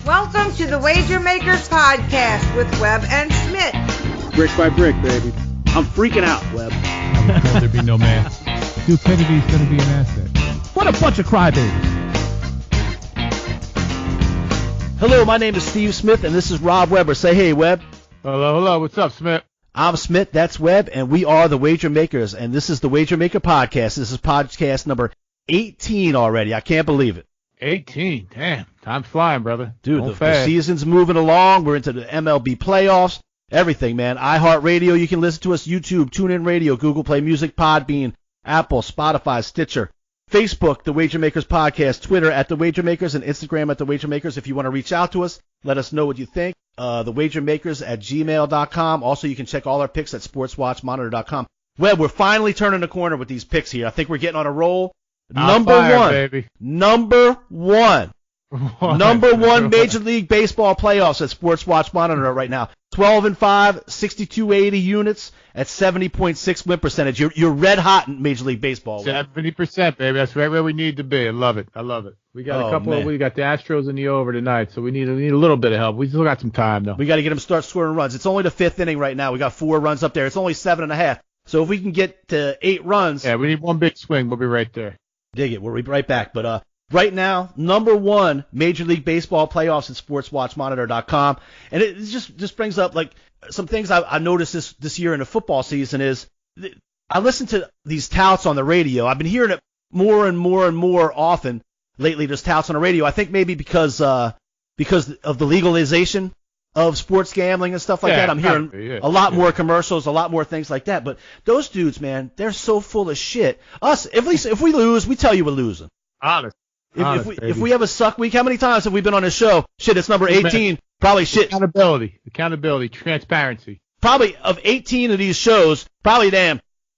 Welcome to the Wager Makers Podcast with Web and Smitt. Brick by brick, baby. I'm freaking out, Web. I was told there'd be no man. Stupidity's going to be an asset. What a bunch of crybabies. Hello, my name is Steve Smith, and this is Rob Weber. Say hey, Web. Hello. What's up, Smith? I'm Smith, that's Webb, and we are the Wager Makers, and this is the Wager Maker Podcast. This is podcast number 18 already. I can't believe it. 18. Damn. Time's flying, brother. Dude, the season's moving along. We're into the MLB playoffs. Everything, man. iHeartRadio, you can listen to us. YouTube, TuneIn Radio, Google Play Music, Podbean, Apple, Spotify, Stitcher, Facebook, The Wager Makers Podcast, Twitter at The Wager Makers, and Instagram at The Wager Makers. If you want to reach out to us, let us know what you think. TheWagerMakers@gmail.com. Also, you can check all our picks at SportsWatchMonitor.com. Webb, we're finally turning the corner with these picks here. I think we're getting on a roll. Number one Major League Baseball playoffs at Sports Watch Monitor right now. 12-5, 6,280 units at 70.6 win percentage. You're red hot in Major League Baseball. 70%, baby. That's right where we need to be. I love it. We got a couple. We got the Astros in the over tonight, so we need a little bit of help. We still got some time though. We got to get them to start scoring runs. It's only the fifth inning right now. We got 4 runs up there. It's only 7.5. So if we can get to 8 runs, yeah, we need one big swing. We'll be right there. Dig it. We'll be right back. But right now, number one Major League Baseball playoffs at SportsWatchMonitor.com, and it just brings up like some things I noticed this year in the football season is I listen to these touts on the radio. I've been hearing it more and more often lately. Just touts on the radio. I think maybe because of the legalization of sports gambling and stuff like that. I'm hearing a lot more commercials, a lot more things like that. But those dudes, man, they're so full of shit. Us, at least if we lose, we tell you we're losing. Honest. If we have a suck week, how many times have we been on this show? Shit, it's number 18. Probably shit. Accountability, transparency. Probably of 18 of these shows, probably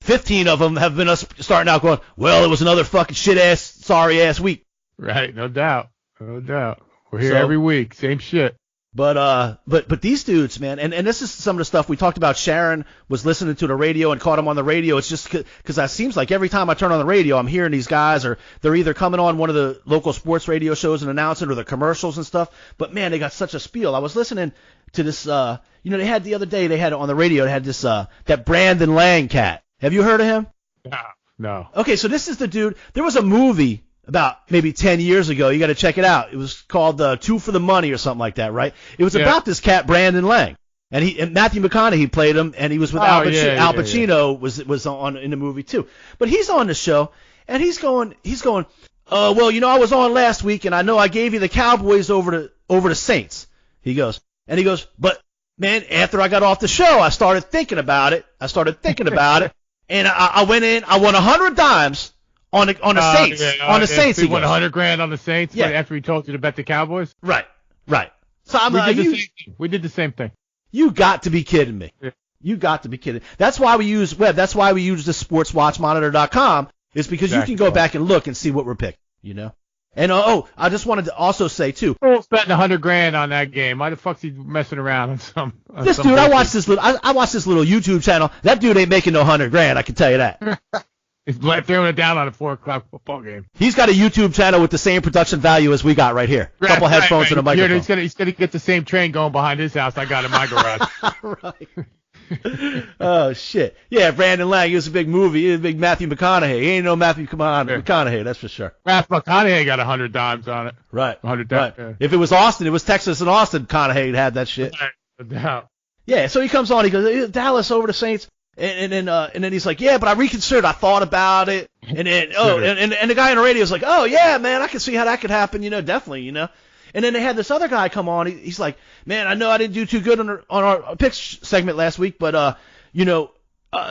15 of them have been us starting out going, well, it was another fucking shit-ass, sorry-ass week. Right, no doubt. We're here every week, same shit. But these dudes, man, and this is some of the stuff we talked about. Sharon was listening to the radio and caught him on the radio. It's just because it seems like every time I turn on the radio, I'm hearing these guys, or they're either coming on one of the local sports radio shows and announcing, or the commercials and stuff. But man, they got such a spiel. I was listening to this, they had the other day, they had on the radio, they had this, that Brandon Lang cat. Have you heard of him? No. Okay, so this is the dude. There was a movie about maybe 10 years ago. You got to check it out. It was called 2 for the Money or something like that, right? It was about this cat, Brandon Lang. And Matthew McConaughey played him, and he was with Al Pacino. Al Pacino was on in the movie too. But he's on the show, and he's going, well, I was on last week, and I know I gave you the Cowboys over the Saints. He goes, but man, after I got off the show, I started thinking about it, and I went in, I won 100 dimes. On the Saints. On the Saints. He won $100,000 on the Saints after he told you to bet the Cowboys? Right. So we did the same thing. You got to be kidding me. Yeah. You got to be kidding. That's why we use Web. That's why we use the SportsWatchMonitor.com, is because you can go back and look and see what we're picking, And I just wanted to also say too. Who's betting $100,000 on that game? Why the fuck's he messing around on some? This dude, I watched this little YouTube channel. That dude ain't making no $100,000. I can tell you that. He's throwing it down on a 4:00 football game. He's got a YouTube channel with the same production value as we got right here. A couple headphones and a microphone. He's gonna get the same train going behind his house I got in my garage. Right. Oh shit. Yeah, Brandon Lang. He was a big movie. He was a big Matthew McConaughey. He ain't no Matthew McConaughey, that's for sure. Matthew McConaughey got 100 dimes on it. Right. 100 dimes. Right. If it was Austin, it was Texas and Austin. McConaughey had that shit. Right. No doubt. Yeah. So he comes on. He goes, Dallas over the Saints. And then he's like, yeah, but I reconsidered. I thought about it. And then, and the guy on the radio is like, oh, yeah, man, I can see how that could happen, definitely, And then they had this other guy come on. He's like, man, I know I didn't do too good on our picks segment last week, but,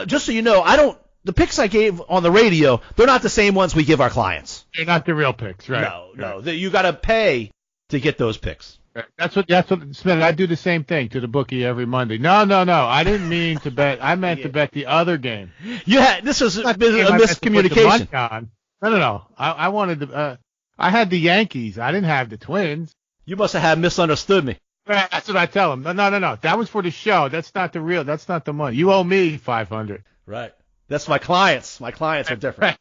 just so you know, the picks I gave on the radio, they're not the same ones we give our clients. They're not the real picks, right? No. You got to pay to get those picks. That's what Smith. I do the same thing to the bookie every Monday. No. I didn't mean to bet. I meant to bet the other game. This was a miscommunication. No. I wanted to. I had the Yankees. I didn't have the Twins. You must have misunderstood me. That's what I tell them. No. That was for the show. That's not the real. That's not the money. You owe me $500. Right. That's my clients. My clients are different.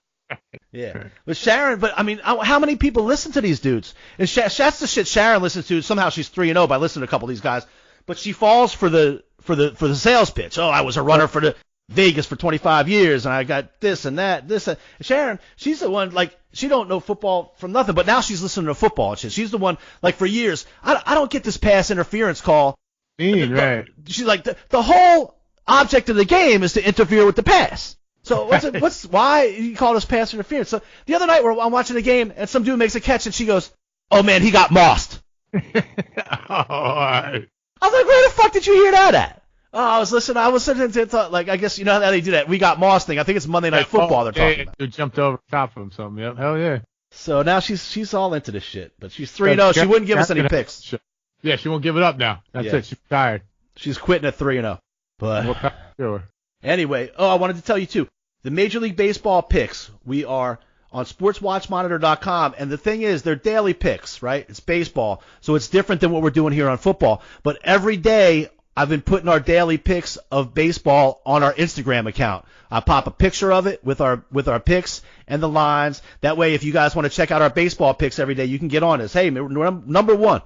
Yeah. But Sharon, I mean, how many people listen to these dudes? And that's the shit Sharon listens to. Somehow she's 3-0 by listening to a couple of these guys. But she falls for the sales pitch. Oh, I was a runner for the Vegas for 25 years, and I got this and that, this and Sharon, she's the one, like, she don't know football from nothing, but now she's listening to football and shit. She's the one, like, for years, I don't get this pass interference call. Right. She's like, the whole object of the game is to interfere with the pass. So why you call this pass interference? So the other night I'm watching the game, and some dude makes a catch, and she goes, oh, man, he got mossed. All right. I was like, where the fuck did you hear that at? Oh, I was listening to, like, I guess, you know how they do that We Got Moss thing. I think it's Monday Night Football they're talking about. Who jumped over top of him something. Yep. Hell yeah. So now she's all into this shit. But she's 3-0. She wouldn't give us any picks. Yeah, she won't give it up now. That's it. She's tired. She's quitting at 3-0. But sure. Anyway, I wanted to tell you, too. The Major League Baseball picks, we are on sportswatchmonitor.com. And the thing is, they're daily picks, right? It's baseball. So it's different than what we're doing here on football. But every day, I've been putting our daily picks of baseball on our Instagram account. I pop a picture of it with our picks and the lines. That way, if you guys want to check out our baseball picks every day, you can get on this. Hey, number one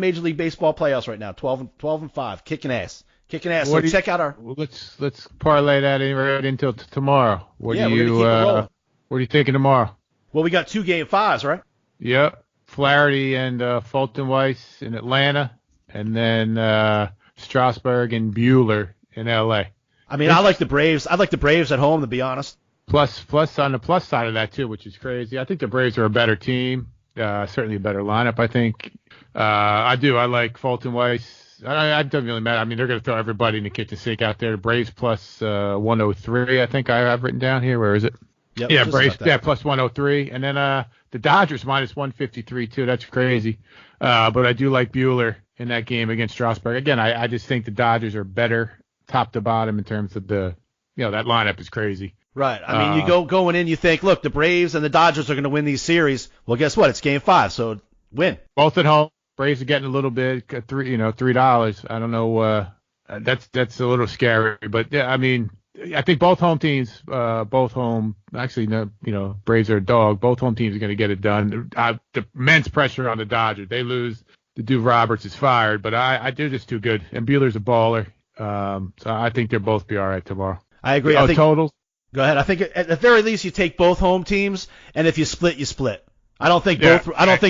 Major League Baseball playoffs right now, 12-5, kicking ass. So check out our. Let's parlay that right into tomorrow. What are you thinking tomorrow? Well, we got 2 Game 5s, right? Yep. Flaherty and Fulton Weiss in Atlanta, and then Strasburg and Buehler in L.A. I mean, I like the Braves. I like the Braves at home, to be honest. Plus on the plus side of that too, which is crazy. I think the Braves are a better team, certainly a better lineup. I think I do. I like Fulton Weiss. It doesn't really matter. I mean, they're going to throw everybody in the kitchen sink out there. The Braves plus 103. I think I have written down here. Where is it? Yep, yeah, Braves. Yeah, plus 103, and then the Dodgers minus 153 too. That's crazy. But I do like Buehler in that game against Strasburg. Again, I just think the Dodgers are better top to bottom in terms of that lineup is crazy. Right. I mean, you going in, you think, look, the Braves and the Dodgers are going to win these series. Well, guess what? It's Game 5, so win. Both at home. Braves are getting a little bit, $3. I don't know. That's a little scary, but yeah, I mean, I think both home teams, actually, no, Braves are a dog. Both home teams are going to get it done. The immense pressure on the Dodgers. They lose. The dude Roberts is fired, but I do just too good. And Buehler's a baller. So I think they'll both be all right tomorrow. I agree. I think totals. Go ahead. I think at the very least you take both home teams, and if you split, you split. I don't think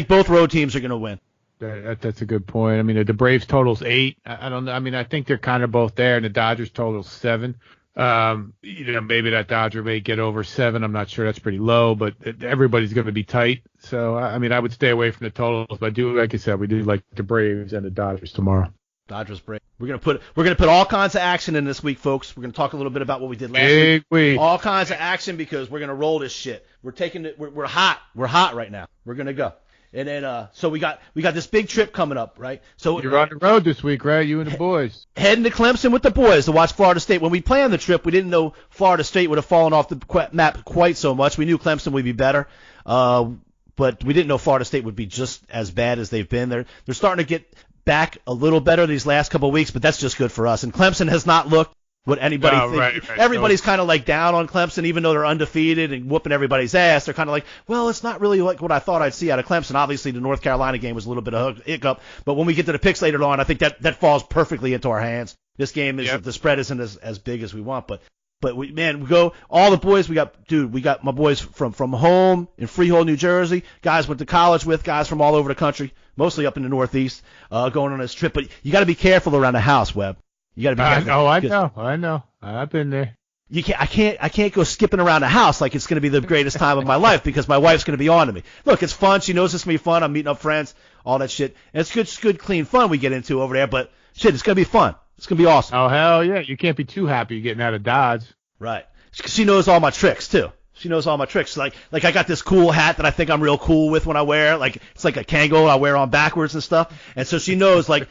both road teams are going to win. That's a good point. I mean, the Braves total's 8. I don't know. I mean, I think they're kind of both there, and the Dodgers total's 7. Maybe that Dodger may get over 7. I'm not sure. That's pretty low, but everybody's going to be tight. So, I mean, I would stay away from the totals. But like I said, we do like the Braves and the Dodgers tomorrow. Dodgers Braves. We're gonna put all kinds of action in this week, folks. We're gonna talk a little bit about what we did last week. All kinds of action because we're gonna roll this shit. We're taking it. We're hot. We're hot right now. We're gonna go. And then, so we got this big trip coming up, right? So you're on the road this week, right? You and the boys. Heading to Clemson with the boys to watch Florida State. When we planned the trip, we didn't know Florida State would have fallen off the map quite so much. We knew Clemson would be better, but we didn't know Florida State would be just as bad as they've been. They're starting to get back a little better these last couple of weeks, but that's just good for us. And Clemson has not looked what anybody thinks. Right. Everybody's kind of like down on Clemson, even though they're undefeated and whooping everybody's ass. They're kind of like, well, it's not really like what I thought I'd see out of Clemson. Obviously, the North Carolina game was a little bit of a hiccup, but when we get to the picks later on, I think that falls perfectly into our hands. This game is the spread isn't as big as we want, but we go all the boys. We got my boys from home in Freehold, New Jersey. Guys went to college with, guys from all over the country, mostly up in the Northeast, going on this trip. But you got to be careful around the house, Webb. You got to be careful. I know. I've been there. I can't go skipping around the house like it's going to be the greatest time of my life because my wife's going to be on to me. Look, it's fun. She knows it's going to be fun. I'm meeting up friends, all that shit. And it's good, clean fun we get into over there. But shit, it's going to be fun. It's going to be awesome. Oh, hell yeah. You can't be too happy getting out of Dodge. Right. She knows all my tricks, too. She knows all my tricks. Like I got this cool hat that I think I'm real cool with when I wear it. Like it's like a Kangol I wear on backwards and stuff. And so she knows when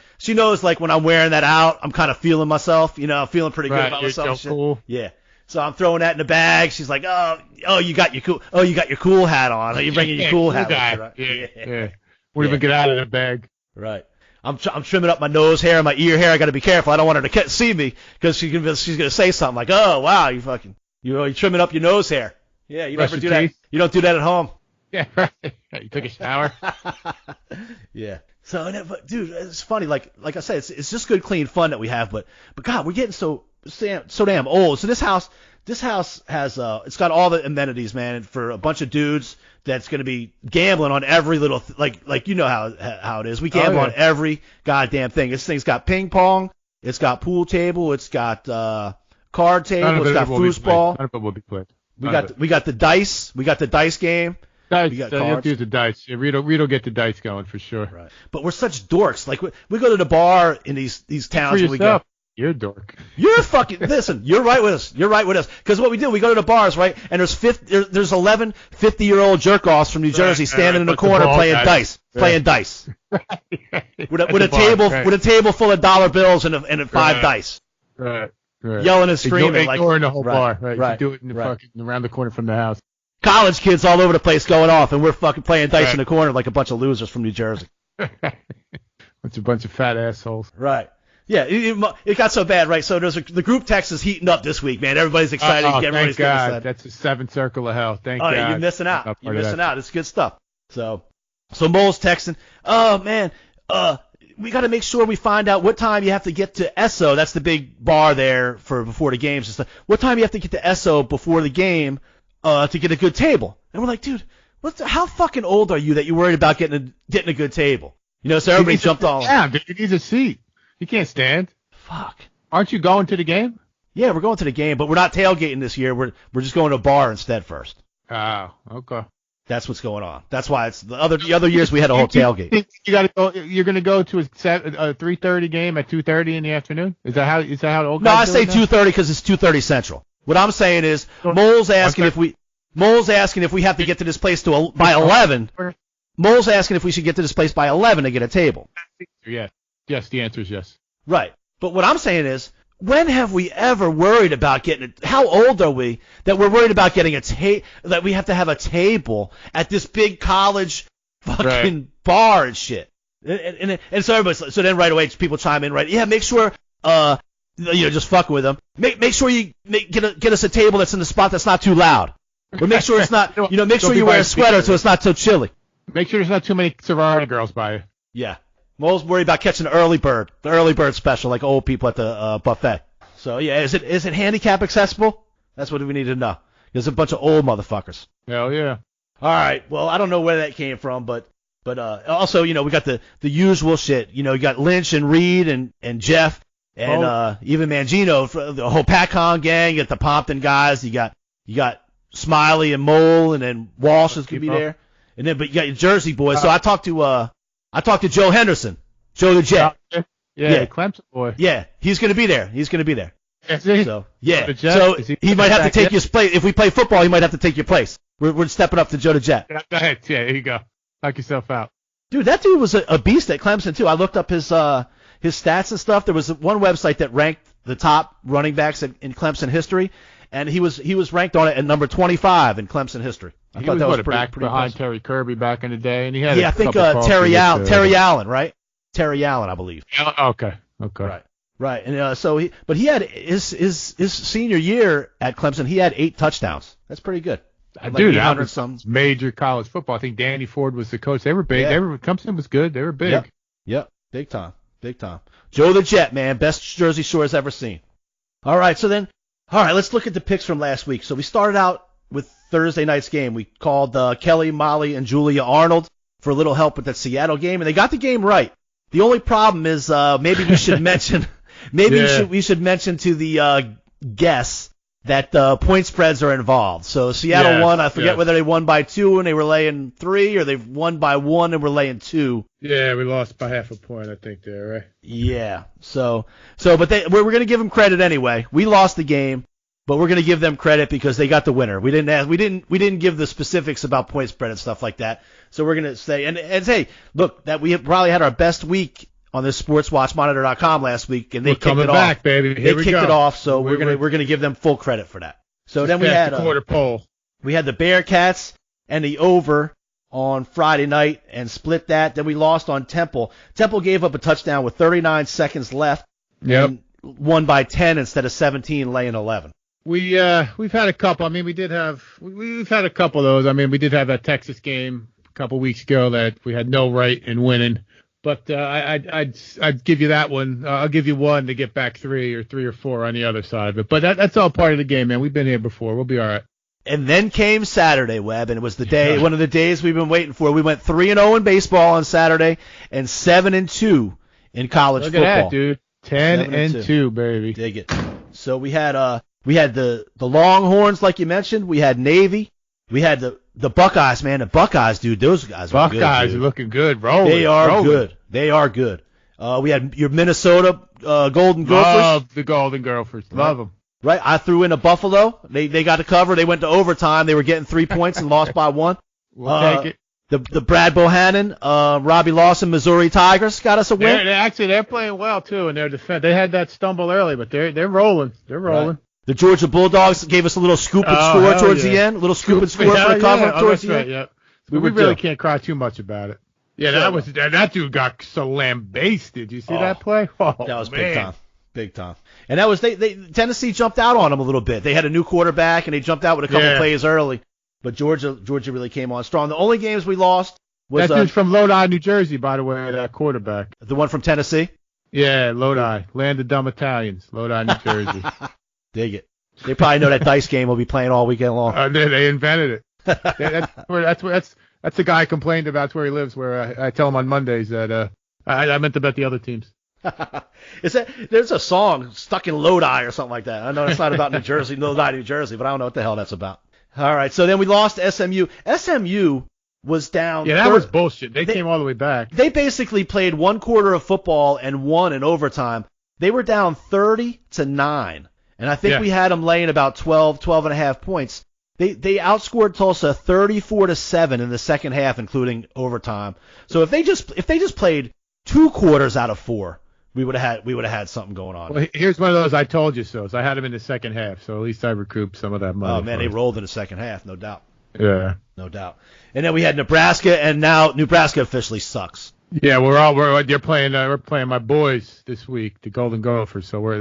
I'm wearing that out, I'm kind of feeling myself, feeling pretty good about myself. You're so cool. Yeah. So I'm throwing that in the bag. She's like, oh, you got your cool hat on. Are you bringing your cool hat? Right? Yeah. Won't even get out of the bag. Right. I'm trimming up my nose hair and my ear hair. I got to be careful. I don't want her to see me because she's gonna say something like, oh wow, you trimming up your nose hair. Yeah, you Brush never do your that. teeth. You don't do that at home. Yeah, right. You took a shower. Yeah. So, but dude, it's funny. Like I said, it's just good, clean fun that we have. But God, we're getting so damn old. So this house has it's got all the amenities, man, and for a bunch of dudes that's going to be gambling on every little like you know how it is. We gamble on every goddamn thing. This thing's got ping pong. It's got pool table. It's got card table. It's got foosball. None of it will be played. We got the dice. We got the dice game. Dice. We got You have cards. to use the dice. Yeah, Rito get the dice going for sure. Right. But we're such dorks. Like we go to the bar in these towns For where we go. yourself. You're a dork. You're fucking listen. You're right with us. You're right with us. Because what we do, we go to the bars, right? And there's 11 50-year-old jerk-offs from New Jersey standing in the corner playing dice, playing dice, with a table full of dollar bills and five dice, right, yelling and screaming, ignoring the whole bar, right? Right. You do it in the fucking around the corner from the house. College kids all over the place going off, and we're fucking playing dice in the corner like a bunch of losers from New Jersey. It's a bunch of fat assholes. Right. Yeah, it got so bad, right? So the group text is heating up this week, man. Everybody's excited. Thank God. That's a seventh circle of hell. Thank God. You're missing out. You're missing out. It's good stuff. So Mole's texting. Oh, man. We got to make sure we find out what time you have to get to Esso. That's the big bar there for before the games and stuff. What time you have to get to Esso before the game to get a good table? And we're like, dude, how fucking old are you that you're worried about getting a good table? You know, so everybody jumped on. Yeah, dude, you need a seat. You can't stand. Fuck. Aren't you going to the game? Yeah, we're going to the game, but we're not tailgating this year. We're just going to a bar instead first. Oh, okay. That's what's going on. That's why it's the other years we had a whole tailgate. You got to go. You're going to go to a 3:30 game at 2:30 in the afternoon. Is that how the old guys No, I say do it now? 2:30 because it's 2:30 Central. What I'm saying is Mole's asking if we have to get to this place by 11. Mole's asking if we should get to this place by 11 to get a table. Yeah. Yes, the answer is yes. Right. But what I'm saying is, when have we ever worried about getting – how old are we that we're worried about getting that we have to have a table at this big college fucking bar and shit? And so everybody's – so then right away people chime in, right? Yeah, make sure just fucking with them. Make sure you get us a table that's in the spot that's not too loud. Or make sure it's not – make sure you wear a sweater so it's not so chilly. Make sure there's not too many sorority girls by you. Yeah. Mole's worried about catching the early bird special, like old people at the buffet. So yeah, is it handicap accessible? That's what we need to know. There's a bunch of old motherfuckers. Hell yeah. All right. Well, I don't know where that came from, but also we got the usual shit. You got Lynch and Reed and Jeff and even Mangino, the whole Patcon gang. You got the Pompton guys. You got Smiley and Mole, and then Walsh is gonna be there. And then but you got your Jersey boys. So I talked to Joe Henderson, Joe the Jet. Yeah, Clemson boy. Yeah, he's going to be there. So, yeah. So he might have to take your place. If we play football, he might have to take your place. We're stepping up to Joe the Jet. Go ahead. Yeah, here you go. Knock yourself out. Dude, that dude was a beast at Clemson, too. I looked up his stats and stuff. There was one website that ranked the top running backs in Clemson history, and he was ranked on it at number 25 in Clemson history. I thought that was pretty behind impressive. Terry Kirby back in the day, and he had I think Terry Allen, right? Terry Allen, I believe. Okay. Right. And he had his senior year at Clemson, he had 8 touchdowns. That's pretty good. Dude, that was some major college football. I think Danny Ford was the coach. They were big. Yeah. Clemson was good. They were big. Yep. Big time. Joe the Jet, man, best Jersey Shore's ever seen. All right, let's look at the picks from last week. So we started out with Thursday night's game. We called Kelly, Molly, and Julia Arnold for a little help with that Seattle game, and they got the game right. The only problem is maybe we should mention we should mention to the guests that point spreads are involved. So Seattle won. I forget whether they won by 2 and they were laying 3, or they won by 1 and were laying 2. Yeah, we lost by half a point, I think, there, right? Yeah. So but we're going to give them credit anyway. We lost the game, but we're going to give them credit because they got the winner. We didn't give the specifics about point spread and stuff like that. So we're going to say and hey, look, that we probably had our best week on this SportsWatchMonitor.com last week, and they kicked it off. Back, baby. Here they kicked it off, so we're gonna give them full credit for that. So then we had the quarter pole. We had the Bearcats and the over on Friday night and split that. Then we lost on Temple. Temple gave up a touchdown with 39 seconds left. Yep. And won by 10 instead of 17, laying 11. we've had a couple. I mean, we've had a couple of those. I mean, we did have that Texas game a couple weeks ago that we had no right in winning. But I'd give you that one. I'll give you one to get back three or four on the other side of it. But that's all part of the game, man. We've been here before. We'll be all right. And then came Saturday, Webb, and it was the day, one of the days we've been waiting for. We went 3-0 in baseball on Saturday and 7-2 in college football. Look at that, dude. 10-2, baby. Dig it. So we had the Longhorns, like you mentioned. We had Navy. We had the Buckeyes, man. The Buckeyes, dude. Those guys are good. Buckeyes are looking good, rolling. They are good. They are good. We had your Minnesota Golden Gophers. Love the Golden Gophers. Love them. Right. I threw in a Buffalo. They got to cover. They went to overtime. They were getting 3 points and lost by 1. We'll take it. The Brad Bohannon, Robbie Lawson, Missouri Tigers got us a win. They're playing well too in their defense. They had that stumble early, but they're rolling. They're rolling. Right. The Georgia Bulldogs gave us a little scoop and score towards the end. A little scoop and score for the cover towards the end. Yeah. We really can't cry too much about it. Yeah, that dude got so lambasted. You see that play? Oh, that was man. Big time. And that was Tennessee jumped out on them a little bit. They had a new quarterback and they jumped out with a couple plays early. But Georgia really came on strong. The only games we lost was that dude's from Lodi, New Jersey, by the way, that quarterback. The one from Tennessee? Yeah, Lodi. Land of dumb Italians. Lodi, New Jersey. Dig it. They probably know that dice game will be playing all weekend long. They invented it. That's the guy I complained about. That's where he lives. Where I tell him on Mondays that I meant to bet the other teams. There's a song Stuck in Lodi or something like that. I know it's not about New Jersey, Lodi, New Jersey, but I don't know what the hell that's about. All right, so then we lost to SMU. SMU was down. Yeah, that was bullshit. They came all the way back. They basically played one quarter of football and won in overtime. They were down 30-9. And I think we had them laying about 12 and a half points. They outscored Tulsa 34-7 in the second half, including overtime. So if they just played 2 quarters out of 4, we would have had something going on. Well, here's one of those I told you so. So I had them in the second half. So at least I recouped some of that money. Oh man, they rolled in the second half, no doubt. Yeah, no doubt. And then we had Nebraska, and now Nebraska officially sucks. Yeah, we're playing my boys this week, the Golden Gophers. So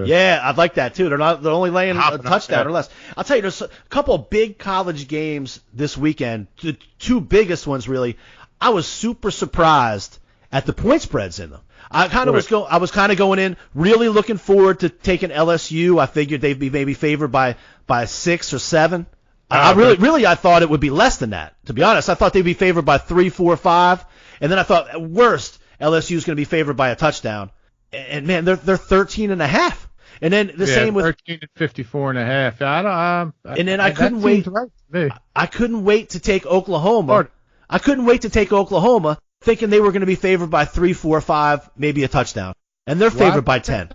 yeah, I'd like that too. They're only laying a touchdown or less. I'll tell you, there's a couple of big college games this weekend. The 2 biggest ones really. I was super surprised at the point spreads in them. I was kind of going in really looking forward to taking LSU. I figured they'd be maybe favored by 6 or 7. I thought it would be less than that. To be honest, I thought they'd be favored by 3, 4, 5. And then I thought, at worst, LSU is going to be favored by a touchdown. And man, they're 13.5. And then the same with 13-54.5. And then I couldn't wait. I couldn't wait to take Oklahoma. I couldn't wait to take Oklahoma, thinking they were going to be favored by 3, 4, 5, maybe a touchdown. And they're favored by 10.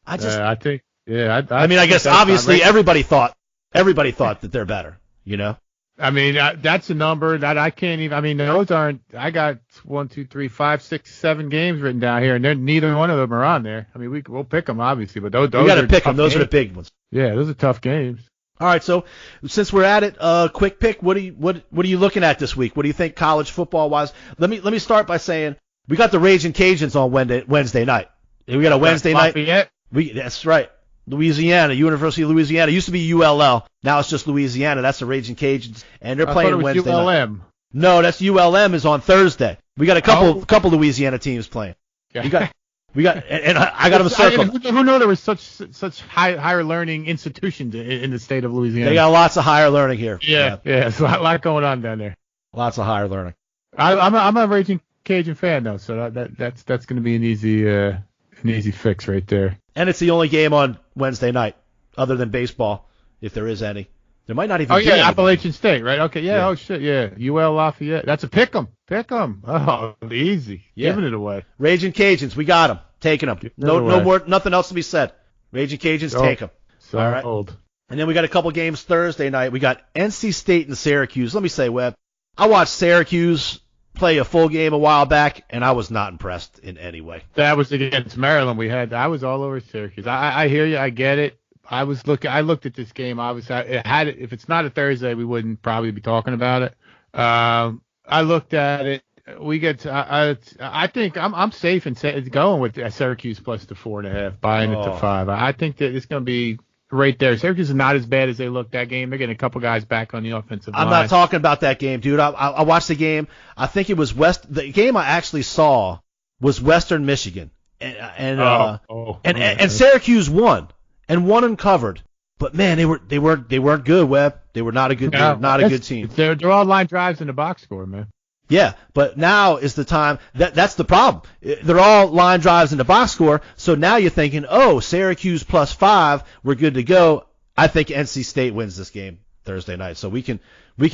I guess obviously everybody thought that they're better. You know. I mean, that's a number that I can't even. I mean, those aren't. I got 1, 2, 3, 5, 6, 7 games written down here, and neither one of them are on there. I mean, we'll pick them obviously, but those. We got to pick them. Those are the big ones. Yeah, those are tough games. All right, so since we're at it, quick pick. What are you looking at this week? What do you think college football wise? Let me start by saying we got the Raging Cajuns on Wednesday night. We got a Wednesday night. That's right. Louisiana, University of Louisiana. It used to be ULL. Now it's just Louisiana. That's the Raging Cajuns, and they're playing Wednesday ULM. night. No, that's ULM is on Thursday. We got a couple Louisiana teams playing. Yeah. We got, and I got them circled. Who knew there was such higher learning institutions in the state of Louisiana? They got lots of higher learning here. Yeah. There's a lot going on down there. Lots of higher learning. I'm a Raging Cajun fan though, so that's going to be an easy fix right there. And it's the only game on Wednesday night, other than baseball, if there is any. There might not even be any. Appalachian State, right? Okay, yeah. Oh, shit, yeah. UL Lafayette. That's a pick 'em. Oh, easy. Yeah. Giving it away. Raging Cajuns, we got them. Taking them. No more, nothing else to be said. Raging Cajuns, take them. So all right. Old. And then we got a couple games Thursday night. We got NC State and Syracuse. Let me say, Webb, I watched Syracuse play a full game a while back, and I was not impressed in any way. That was against Maryland. I was all over Syracuse. I hear you. I get it. I looked at this game. If it's not a Thursday, we wouldn't probably be talking about it. I looked at it. I think I'm safe in going with Syracuse plus the 4.5, buying it to 5. I think that it's going to be right there. Syracuse is not as bad as they looked that game. They're getting a couple guys back on the offensive line. I'm not talking about that game, dude. I watched the game. I think it was the game I actually saw was Western Michigan, and Syracuse won and covered. But man, they weren't good, Webb. They were not a good good team. They're all line drives in the box score, man. Yeah, but now is the time. That's the problem. They're all line drives in the box score. So now you're thinking, oh, Syracuse +5, we're good to go. I think NC State wins this game Thursday night. So we can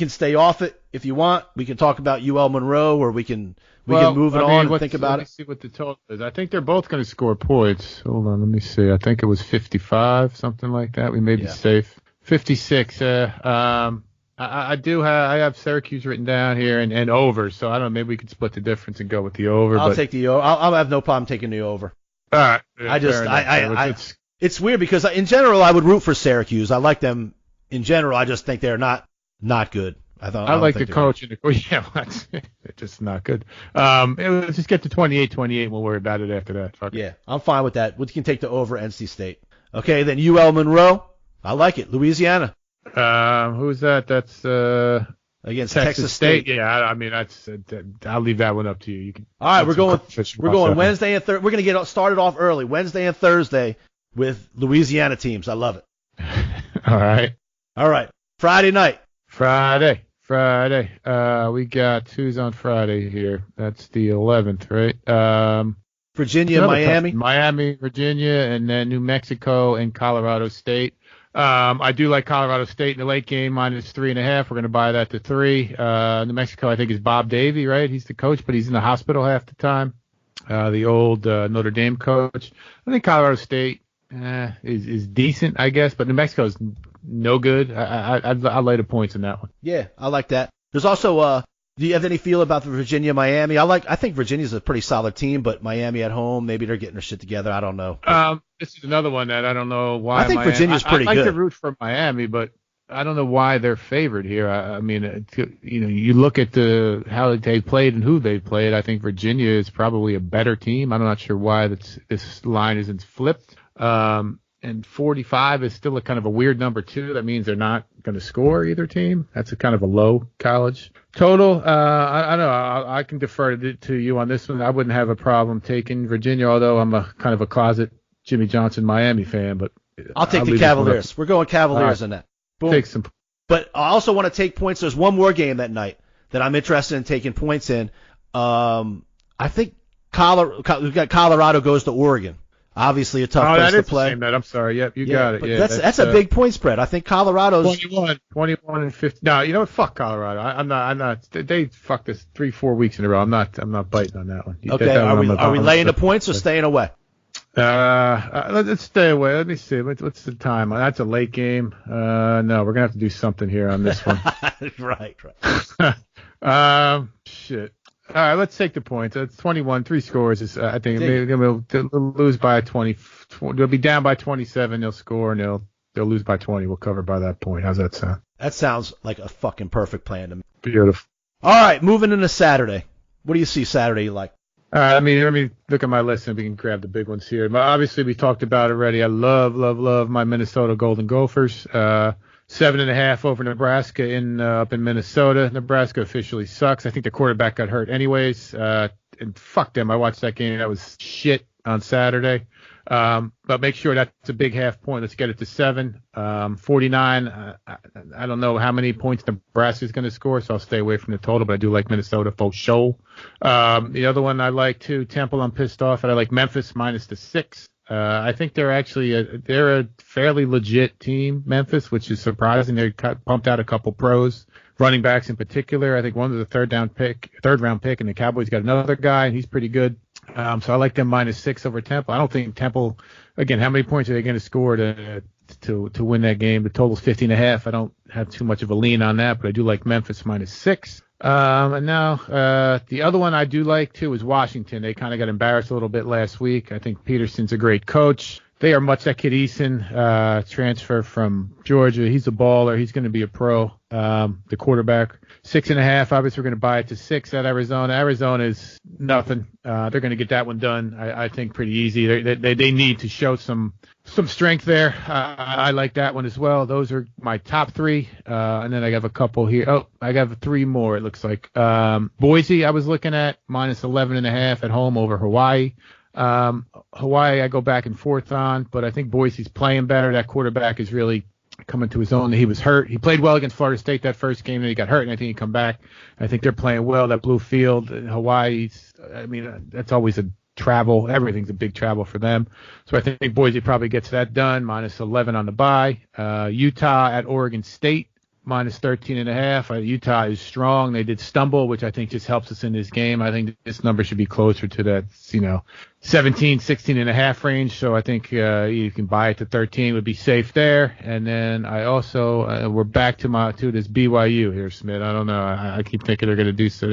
stay off it if you want. We can talk about UL Monroe, or we can move it on and think about it. Let me see what the total is. I think they're both going to score points. Hold on, let me see. I think it was 55, something like that. We may be safe. 56. I have Syracuse written down here and over, so I don't know, maybe we could split the difference and go with the over. I'll take the over. I'll have no problem taking the over. All right. Yeah, it's weird because in general I would root for Syracuse. I like them in general. I just think they're not good. I like the coach and they're just not good. Let's just get to 28-28. We'll worry about it after that. Fuck yeah, I'm fine with that. We can take the over NC State. Okay, then UL Monroe. I like it. Louisiana. Who's that? That's against Texas State. Yeah, I mean I'll leave that one up to you. All right, we're going Wednesday and Thursday. We're going to get started off early, Wednesday and Thursday with Louisiana teams. I love it. All right. Friday night. Friday. We got who's on Friday here? That's the 11th, right? Virginia, Miami, Virginia, and then New Mexico and Colorado State. I do like Colorado State in the late game, -3.5. We're going to buy that to 3. New Mexico, I think, is Bob Davie, right? He's the coach, but he's in the hospital half the time. The old Notre Dame coach. I think Colorado State is decent, I guess, but New Mexico is no good. I'll lay the points in that one. Yeah, I like that. There's also do you have any feel about the Virginia Miami? I think Virginia's a pretty solid team, but Miami at home, maybe they're getting their shit together. I don't know. This is another one that I don't know why. I think Virginia's pretty good. I like to root for Miami, but I don't know why they're favored here. I mean, you look at how they played and who they played. I think Virginia is probably a better team. I'm not sure why this line isn't flipped. And 45 is still a kind of a weird number too. That means they're not going to score either team. That's a kind of a low college total. I don't know. I can defer to you on this one. I wouldn't have a problem taking Virginia, although I'm a kind of a closet Jimmy Johnson Miami fan. But I'll take the Cavaliers. We're going Cavaliers in that. Boom. Take some. But I also want to take points. There's one more game that night that I'm interested in taking points in. I think we've got Colorado goes to Oregon. Obviously a tough place to play. I'm sorry. Yep, you got it. Yeah, that's a big point spread. I think Colorado's 21 and 50. No, you know what? Fuck Colorado. I'm not. They fucked us 3-4 weeks in a row. I'm not biting on that one. Okay. Are we laying the points or staying away? Let's stay away. Let me see. What's the time? That's a late game. No, we're gonna have to do something here on this one. Right. Shit. All right, let's take the points. It's 21, 3 scores. I think they'll lose by 20. They'll be down by 27. They'll score and they'll lose by 20. We'll cover by that point. How's that sound? That sounds like a fucking perfect plan to me. Beautiful. All right, moving into Saturday. What do you see Saturday you like? All right, let me look at my list and we can grab the big ones here. But obviously, we talked about it already. I love my Minnesota Golden Gophers. 7.5 over Nebraska up in Minnesota. Nebraska officially sucks. I think the quarterback got hurt anyways. And fuck them. I watched that game. That was shit on Saturday. But make sure that's a big half point. Let's get it to 7. 49. I don't know how many points Nebraska is going to score, so I'll stay away from the total. But I do like Minnesota for show. The other one I like too, Temple. I'm pissed off, and I like Memphis -6. I think they're actually they're a fairly legit team, Memphis, which is surprising. They pumped out a couple pros, running backs in particular. I think one was a third round pick, and the Cowboys got another guy, and he's pretty good. So I like them -6 over Temple. I don't think Temple, again, how many points are they going to score to win that game? The total's 50.5. I don't have too much of a lean on that, but I do like Memphis -6. And now the other one I do like too is Washington. They kind of got embarrassed a little bit last week. I think Peterson's a great coach. they are much. That kid Eason, transfer from Georgia. He's a baller. He's going to be a pro. The quarterback, 6.5. Obviously, we're going to buy it to 6 at Arizona. Arizona is nothing. They're going to get that one done, I think, pretty easy. They need to show some strength there. I like that one as well. Those are my top 3. And then I have a couple here. Oh, I have 3 more, it looks like. Boise, I was looking at minus 11.5 at home over Hawaii. Hawaii, I go back and forth on, but I think Boise's playing better. That quarterback is really coming to his own. He was hurt. He played well against Florida State that first game, and he got hurt, and I think he come back. I think they're playing well. That blue field in Hawaii, that's always a travel. Everything's a big travel for them. So I think Boise probably gets that done. Minus 11 on the bye. Utah at Oregon State. Minus 13.5. Utah is strong. They did stumble, which I think just helps us in this game. I think this number should be closer to that, 17, 16.5 range. So I think you can buy it to 13 would be safe there. And then I also we're back to this BYU here, Smith. I don't know. I keep thinking they're going to do so.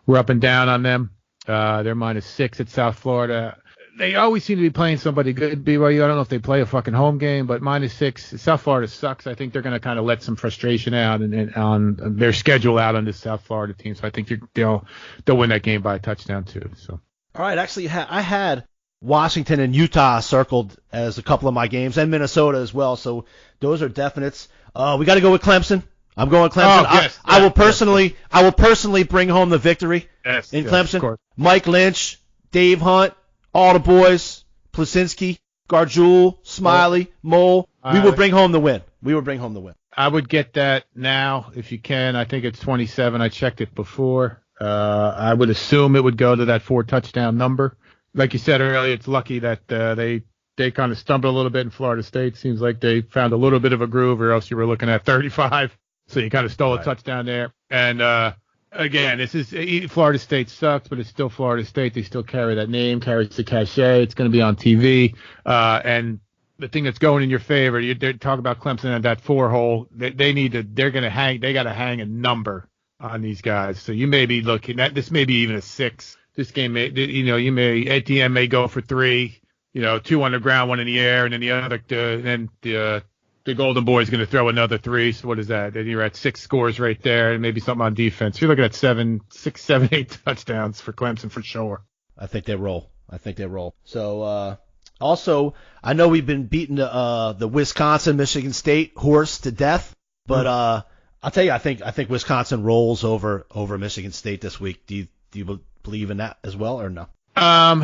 We're up and down on them. They're minus 6 at South Florida. They always seem to be playing somebody good, BYU. I don't know if they play a fucking home game, but minus 6. South Florida sucks. I think they're going to kind of let some frustration out and on their schedule out on this South Florida team. So I think they'll win that game by a touchdown too. So. All right. Actually, I had Washington and Utah circled as a couple of my games, and Minnesota as well. So those are definites. We got to go with Clemson. I'm going Clemson. Oh, yes, I will personally bring home the victory in Clemson. Of course. Mike Lynch, Dave Hunt. All the boys, Plasinski, Garjul, Smiley, Mole. We will bring home the win. I would get that now if you can. I think it's 27. I checked it before. I would assume it would go to that 4 touchdown number. Like you said earlier, it's lucky that they kind of stumbled a little bit in Florida State. Seems like they found a little bit of a groove, or else you were looking at 35. So you kind of stole a touchdown there. And again, this is Florida State sucks, but it's still Florida State. They still carry that name, carries the cachet. It's going to be on TV. And the thing that's going in your favor, they're talking about Clemson at that 4 hole. They got to hang a number on these guys. So you may be looking at this, maybe even a 6. This game may, ATM may go for 3, 2 on the ground, 1 in the air, and then the Golden Boy is going to throw another 3. So what is that? Then you're at 6 scores right there, and maybe something on defense. You're looking at 6, 7, 8 touchdowns for Clemson for sure. I think they roll. So also, I know we've been beating the Wisconsin Michigan State horse to death, but I'll tell you, I think Wisconsin rolls over Michigan State this week. Do you believe in that as well, or no? I'm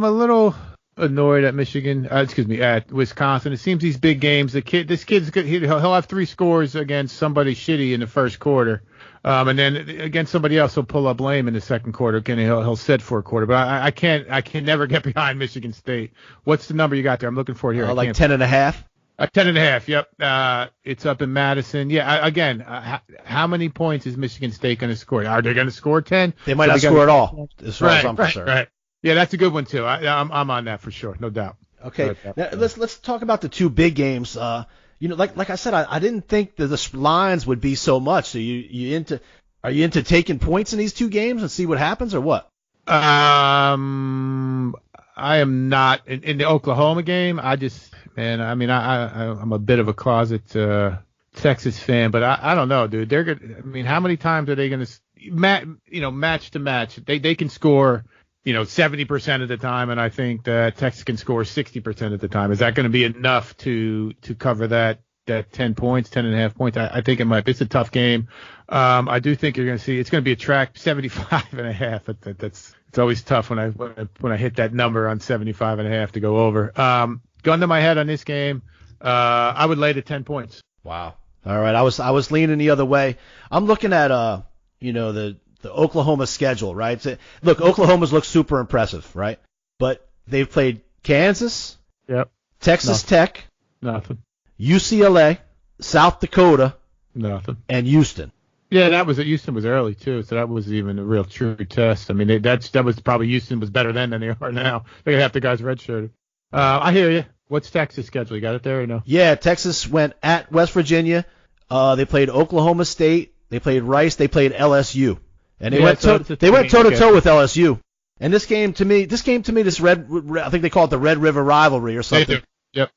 a little annoyed at at Wisconsin. It seems these big games, this kid's good. He'll have 3 scores against somebody shitty in the first quarter, and then against somebody else he'll pull up lame in the second quarter. Again, he'll sit for a quarter. But I can never get behind Michigan State. What's the number you got there? I'm looking for it here. Like 10.5. 10.5. Yep. It's up in Madison. Yeah. Again, how many points is Michigan State going to score? Are they going to score 10? They might not score at all, as far as I'm concerned. Right. Yeah, that's a good one too. I'm on that for sure, no doubt. Okay, now, let's talk about the 2 big games. Like I said, I didn't think that the lines would be so much. So are you into taking points in these 2 games and see what happens, or what? I am not in the Oklahoma game. I'm a bit of a closet Texas fan, but I don't know, dude. They're good. How many times are they going to match to match? They can score 70% of the time, and I think that Texas can score 60% of the time. Is that going to be enough to cover that 10 points, 10.5 points? I think it might be. It's a tough game. I do think you're going to see it's going to be a track 75.5. It's always tough when I hit that number on 75.5 to go over. Gun to my head on this game, I would lay to 10 points. Wow. All right. I was leaning the other way. I'm looking at the Oklahoma schedule, right? So, look, Oklahoma's look super impressive, right? But they've played Kansas, Texas Tech, nothing, UCLA, South Dakota, nothing, and Houston. Yeah, Houston was early too, so that was even a real true test. That was probably Houston was better then than they are now. They got half the guys redshirted. I hear you. What's Texas' schedule? You got it there or no? Yeah, Texas went at West Virginia. They played Oklahoma State. They played Rice. They played LSU. And they went toe to toe with LSU. And this game to me, I think they call it the Red River rivalry or something. Yep.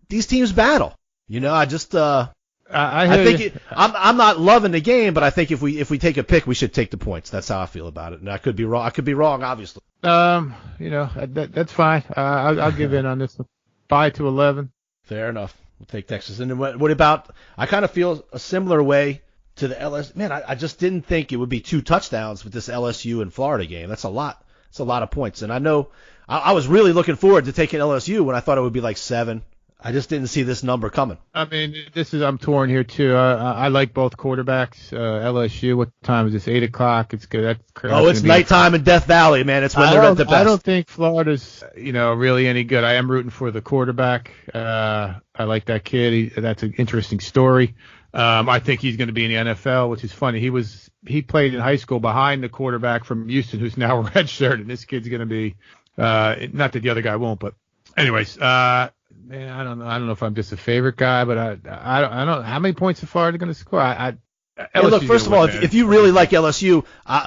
These teams battle. You know, I just I think I'm not loving the game, but I think if we take a pick, we should take the points. That's how I feel about it. And I could be wrong. I could be wrong, obviously. You know, that's fine. I'll give in on this one. 5-11. Fair enough. We'll take Texas. And then what about? I kind of feel a similar way to the LSU. Man, I just didn't think it would be 2 touchdowns with this LSU and Florida game. That's a lot. It's a lot of points. And I know I was really looking forward to taking LSU when I thought it would be like 7. I just didn't see this number coming. I mean, I'm torn here too. I like both quarterbacks. LSU, what time is this? 8 o'clock. It's good. It's nighttime in Death Valley, man. It's when they're at the best. I don't think Florida's, really any good. I am rooting for the quarterback. I like that kid. That's an interesting story. I think he's going to be in the NFL, which is funny. He played in high school behind the quarterback from Houston, who's now redshirted. And this kid's going to be, not that the other guy won't, but anyways, man, I don't know. I don't know if I'm just a favorite guy, but I don't know how many points are Florida going to score. Look, first of all, if you really like LSU,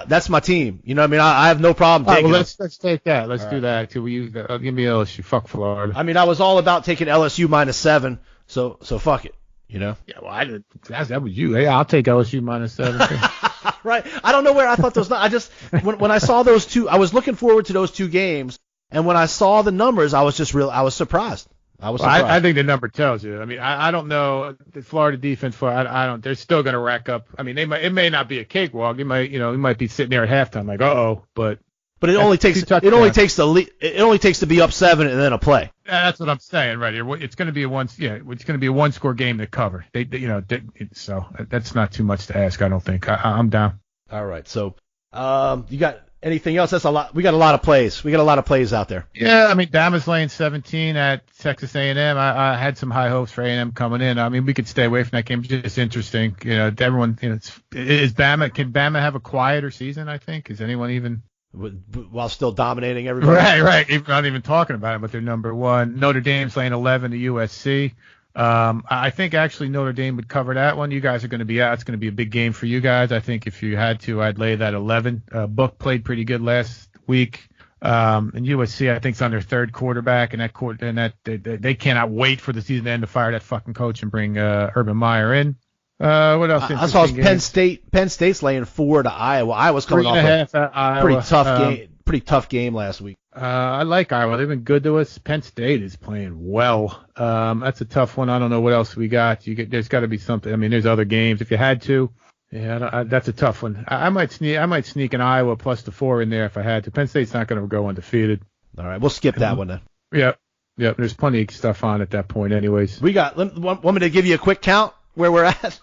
that's my team. You know what I mean? I have no problem taking them. Let's take that. Let's do that. Give me LSU. Fuck Florida. I mean, I was all about taking LSU -7, so fuck it. You know? Yeah, well, that was you. Hey, I'll take LSU -7. Right. I don't know where I thought those. I just when I saw those two, I was looking forward to those two games, and when I saw the numbers, I was surprised. I think the number tells you. I mean, I don't know the Florida defense. I don't. They're still going to rack up. I mean, it may not be a cakewalk. You might be sitting there at halftime like, but it only takes to be up 7 and then a play. That's what I'm saying right here. It's going to be a one-score game to cover. So that's not too much to ask. I don't think. I'm down. All right. So you got anything else? That's a lot. We got a lot of plays. We got a lot of plays out there. Yeah, I mean, Bama's laying 17 at Texas A&M. I had some high hopes for A&M coming in. I mean, we could stay away from that game. It's just interesting. Everyone. Is Bama? Can Bama have a quieter season? I think. Is anyone even? While still dominating everybody. Right. Not even talking about it, but they're number 1. Notre Dame's laying 11 to USC. I think actually Notre Dame would cover that one. You guys are going to be out. It's going to be a big game for you guys. I think if you had to, I'd lay that 11. Book played pretty good last week. And USC, I think, is on their 3rd quarterback, and they cannot wait for the season to end to fire that fucking coach and bring Urban Meyer in. What else? I saw Penn State's laying 4 to Iowa. Iowa's coming off a pretty tough game last week. I like Iowa. They've been good to us. Penn State is playing well. That's a tough one. I don't know what else we got. There's got to be something. I mean, there's other games if you had to. Yeah, that's a tough one. I might sneak an Iowa plus the 4 in there if I had to. Penn State's not going to go undefeated. All right, we'll skip that one then. Yep. There's plenty of stuff on at that point, anyways. Want me to give you a quick count where we're at?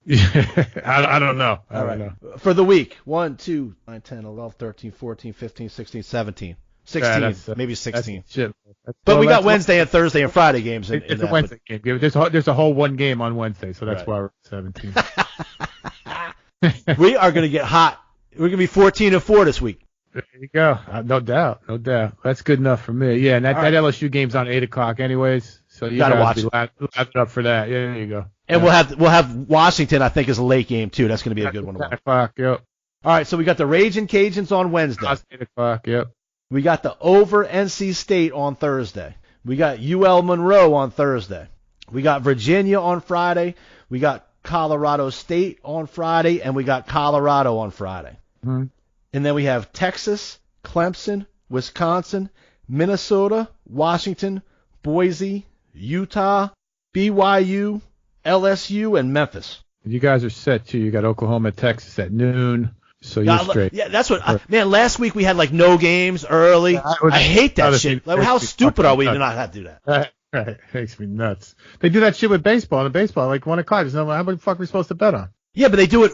I don't know. I don't know. For the week, 1, 2, 9, 10, 11, 13, 14, 15, 16, 17. 16, maybe 16. But we got Wednesday and Thursday and Friday games. It's a Wednesday game. There's a whole one game on Wednesday, so that's why we're 17. We are going to get hot. We're going to be 14-4 this week. There you go. No doubt. That's good enough for me. Yeah, and that LSU game's on 8 o'clock anyways, so you gotta watch it. Lapped up for that. Yeah, there you go. And we'll have Washington, I think, is a late game too. That's going to be a good one to watch. 10 o'clock. Yep. All right, so we got the Ragin' Cajuns on Wednesday. 8 o'clock. Yep. We got the over NC State on Thursday. We got UL Monroe on Thursday. We got Virginia on Friday. We got Colorado State on Friday, and we got Colorado on Friday. Mm-hmm. And then we have Texas, Clemson, Wisconsin, Minnesota, Washington, Boise, Utah, BYU, LSU, and Memphis. You guys are set too. You got Oklahoma, Texas at noon. So you're straight. Yeah, that's what. Man, last week we had like no games early. I hate that shit. Like, how stupid are we to not have to do that? Right. Makes me nuts. They do that shit with baseball. In baseball, like 1 o'clock. There's no. How the fuck are we supposed to bet on? Yeah, but they do it.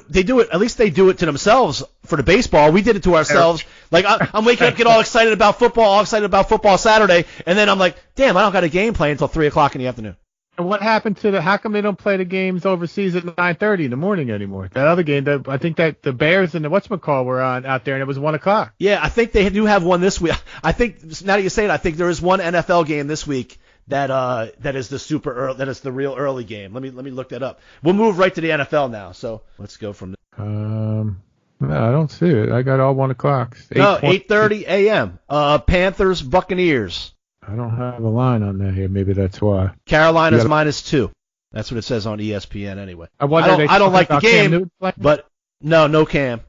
At least they do it to themselves for the baseball. We did it to ourselves. Like I'm waking up, get all excited about football Saturday, and then I'm like, damn, I don't got a game playing until 3 o'clock in the afternoon. And what happened to how come they don't play the games overseas at 9:30 in the morning anymore? That other game, I think that the Bears and the whatchamacall were on out there, and it was 1 o'clock. Yeah, I think they do have one this week. I think now that you say it, I think there is one NFL game this week that is the super early, that is the real early game. Let me look that up. We'll move right to the NFL now. So let's go from there. No, I don't see it. I got all 1 o'clock. No, 8:30 a.m. Panthers, Buccaneers. I don't have a line on that here. Maybe that's why. Carolina's -2. That's what it says on ESPN anyway. I don't like the game, but but no Cam.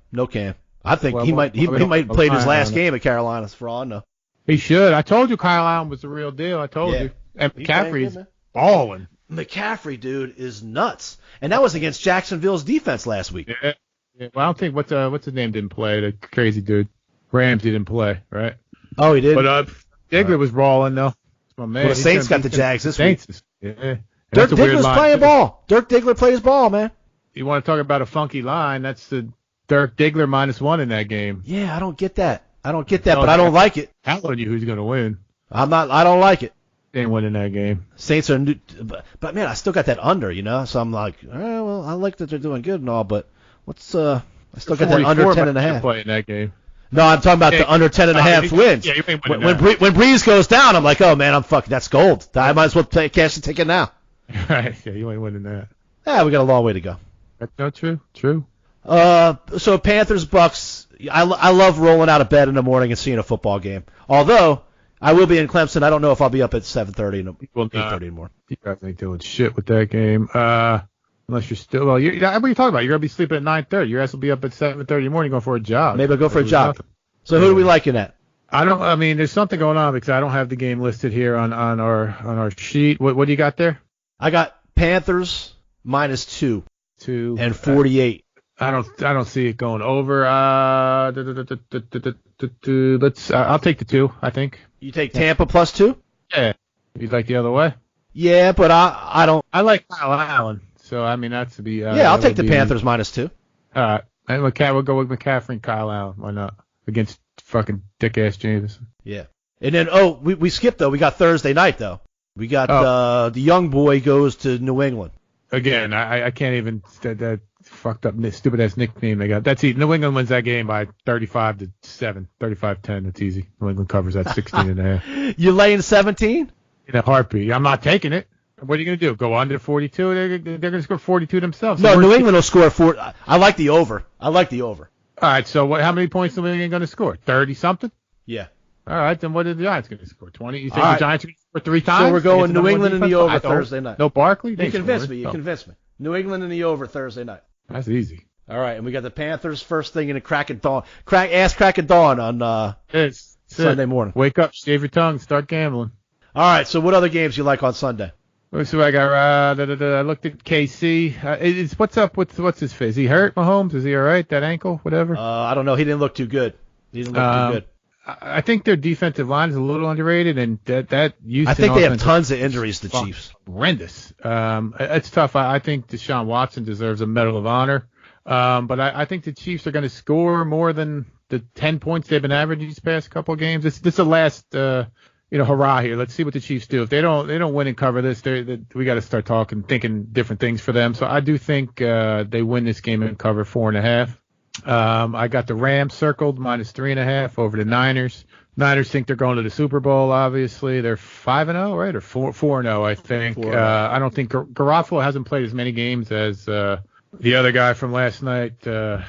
I think he might play his last game at Carolina for all I know. He should. I told you Kyle Allen was the real deal. I told you. And McCaffrey's balling. McCaffrey, dude, is nuts. And that was against Jacksonville's defense last week. Yeah. Well, I don't think what's his name didn't play. The crazy dude, Ramsey didn't play, right? Oh, he did. But Diggler was balling though. My man. Well, the Saints got the Jags this week. Yeah. Dirk Diggler's playing ball. Dirk Diggler plays ball, man. You want to talk about a funky line? That's the Dirk Diggler -1 in that game. Yeah, I don't get that. But I don't like it. Telling you who's going to win. I don't like it. They ain't winning that game. Saints are new, but man, I still got that under, So I'm like, well, I like that they're doing good and all, but I still got that under 10.5. Play in that game. No, I'm talking about the under 10.5 wins. Yeah, you ain't winning when Breeze goes down, I'm like, oh man, I'm fucking, that's gold. I might as well cash the ticket now. Right, yeah, you ain't winning that. Yeah, we got a long way to go. That's not true. True. So Panthers, Bucks. I love rolling out of bed in the morning and seeing a football game. Although I will be in Clemson, I don't know if I'll be up at 7:30 and 8:30 in the morning. You guys ain't doing shit with that game. Unless you're still, what are you talking about? You're gonna be sleeping at 9:30. Your ass will be up at 7:30 in the morning going for a jog. Maybe I'll go for a jog. Nothing. So who are we liking at? I mean, there's something going on because I don't have the game listed here on our sheet. What do you got there? I got Panthers -2. 2 and 48. I don't see it going over. Let's. I'll take the 2. I think. You take Tampa +2? Yeah. You'd like the other way? Yeah, but I don't. I like Kyle Allen, so I mean that's to be. Yeah, I'll take the Panthers -2. All right, and we'll go with McCaffrey and Kyle Allen. Why not? Against fucking dick ass Jameson. Yeah. And then we skipped though. We got Thursday night though. We got the young boy goes to New England. Again, I can't even that fucked up stupid ass nickname they got. That's easy. New England wins that game by 35-7, 35-10. That's easy. New England covers that 16.5. You laying 17? In a heartbeat. I'm not taking it. What are you gonna do? Go under 42? They're gonna score 42 themselves. No, New England will score 4. I like the over. All right. So how many points are New England gonna score? 30 something? Yeah. All right. Then what are the Giants gonna score? 20? You think the Giants are gonna score 3 times? So we're going New England in the over Thursday night. No Barkley? You convinced me. New England in the over Thursday night. That's easy. All right, and we got the Panthers first thing in the crack at dawn. Crack at dawn on Sunday morning. Wake up, shave your tongue, start gambling. All right, so what other games you like on Sunday? Let's see what I got. I looked at KC. What's up with what's his face? Is he hurt, Mahomes? Is he all right? That ankle, whatever. I don't know. He didn't look too good. I think their defensive line is a little underrated, and that Houston. I think they have tons of injuries. The Chiefs. Horrendous. It's tough. I think Deshaun Watson deserves a Medal of Honor. But I think the Chiefs are going to score more than the 10 points they've been averaging these past couple of games. This is the last, hurrah here. Let's see what the Chiefs do. If they don't win and cover this, we got to start thinking different things for them. So I do think they win this game and cover 4.5. I got the Rams circled -3.5 over the Niners. Niners think they're going to the Super Bowl. Obviously, they're 5-0, right, or 4-0, I think. I don't think Garoppolo hasn't played as many games as the other guy from last night, the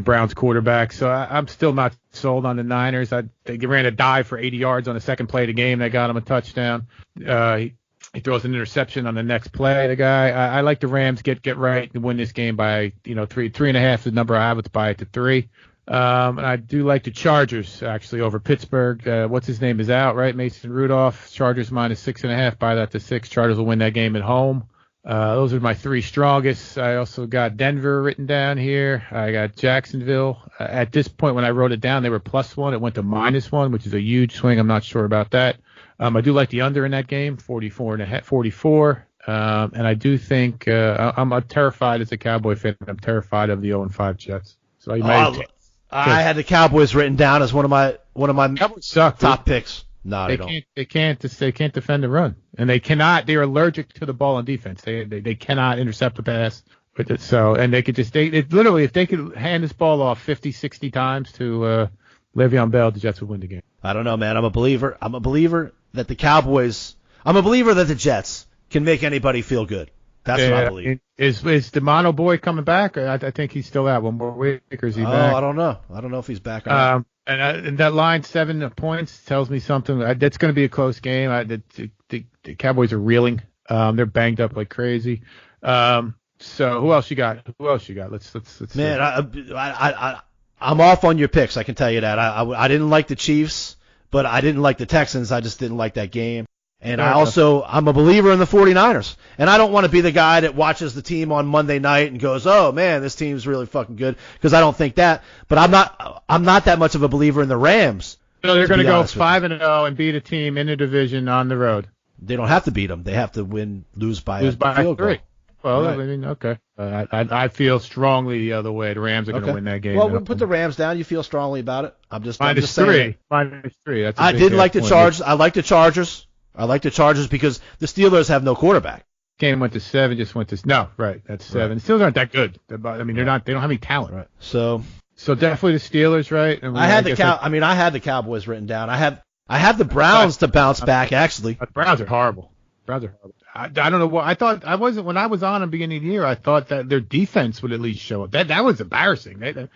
Browns quarterback. So I'm still not sold on the Niners. They ran a dive for 80 yards on the second play of the game. That got him a touchdown. He throws an interception on the next play. The guy, I like the Rams get right and win this game by 3.5 is the number I would buy it to 3. And I do like the Chargers actually over Pittsburgh. What's his name is out, right? Mason Rudolph. Chargers -6.5. Buy that to 6. Chargers will win that game at home. Those are my 3 strongest. I also got Denver written down here. I got Jacksonville. At this point, when I wrote it down, they were +1. It went to -1, which is a huge swing. I'm not sure about that. I do like the under in that game, 44. And I do think I'm terrified as a Cowboy fan. I'm terrified of the 0-5 Jets. So I had the Cowboys written down as one of my Cowboys suck, top picks. No, they don't. They can't defend the run, and they cannot. They're allergic to the ball on defense. They cannot intercept the pass. And they could just literally if they could hand this ball off 50, 60 times to Le'Veon Bell, the Jets would win the game. I don't know, man. I'm a believer that the Cowboys. I'm a believer that the Jets can make anybody feel good. That's what I believe. Is the Mono Boy coming back? I think he's still out. One more week, or is he back? I don't know. I don't know if he's back or not. And that line 7 points tells me something. That's going to be a close game. The Cowboys are reeling. They're banged up like crazy. So who else you got? Let's. Man, I'm off on your picks. I can tell you that. I didn't like the Chiefs, but I didn't like the Texans. I just didn't like that game. And I'm a believer in the 49ers. And I don't want to be the guy that watches the team on Monday night and goes, oh, man, this team's really fucking good, because I don't think that. But I'm not that much of a believer in the Rams. So they're going to go 5-0 and beat a team in the division on the road. They don't have to beat them. They have to lose by a field goal. Well, right. I mean, okay. I feel strongly the other way. The Rams are going to win that game. Well, we'll put the Rams down. You feel strongly about it. I'm just saying. -3. That's I did like the Chargers. I like the Chargers. I like the Chargers because the Steelers have no quarterback. Game went to 7, just went to that's 7. Right. The Steelers aren't that good. I mean, they don't have any talent. Right. So definitely the Steelers, right? And I had the Cowboys written down. I have the Browns to bounce back, actually. The Browns are horrible. I don't know what I thought. When I was on at the beginning of the year, I thought that their defense would at least show up. That was embarrassing. I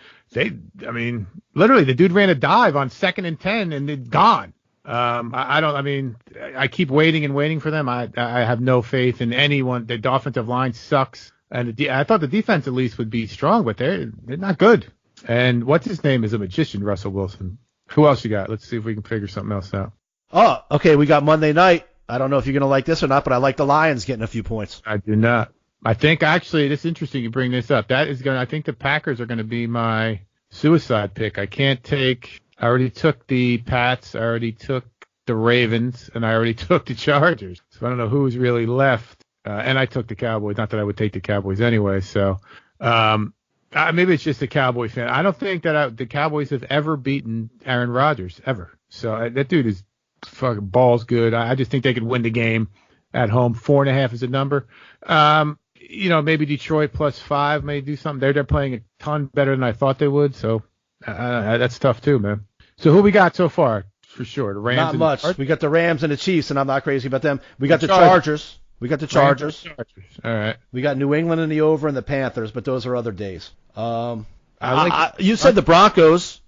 mean, literally the dude ran a dive on 2nd and 10 and it's gone. I keep waiting for them. I have no faith in anyone. The offensive line sucks, and I thought the defense at least would be strong, but they're not good. And what's his name is a magician, Russell Wilson. Who else you got? Let's see if we can figure something else out. Oh, okay. We got Monday night. I don't know if you're going to like this or not, but I like the Lions getting a few points. I do not. I think actually it's interesting you bring this up. I think the Packers are going to be my suicide pick. I already took the Pats. I already took the Ravens, and I already took the Chargers. So I don't know who's really left. And I took the Cowboys. Not that I would take the Cowboys anyway. So maybe it's just a Cowboy fan. I don't think that the Cowboys have ever beaten Aaron Rodgers, ever. So that dude is fucking balls good. I just think they could win the game at home. 4.5 is a number. Maybe Detroit +5 may do something. They're playing a ton better than I thought they would. So that's tough too, man. So who we got so far? For sure, the Rams. Not much. We got the Rams and the Chiefs, and I'm not crazy about them. We got the Chargers. All right. We got New England in the over and the Panthers, but those are other days. You said the Broncos.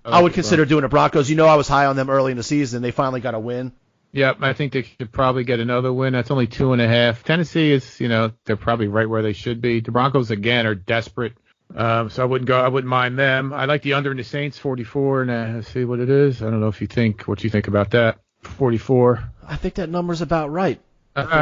I would consider doing the Broncos. I was high on them early in the season. They finally got a win. Yep, I think they could probably get another win. That's only 2.5. Tennessee is, they're probably right where they should be. The Broncos again are desperate. So I wouldn't mind them. I like the under in the Saints, 44, and let's see what it is. I don't know what you think about that. 44. I think that number's about right.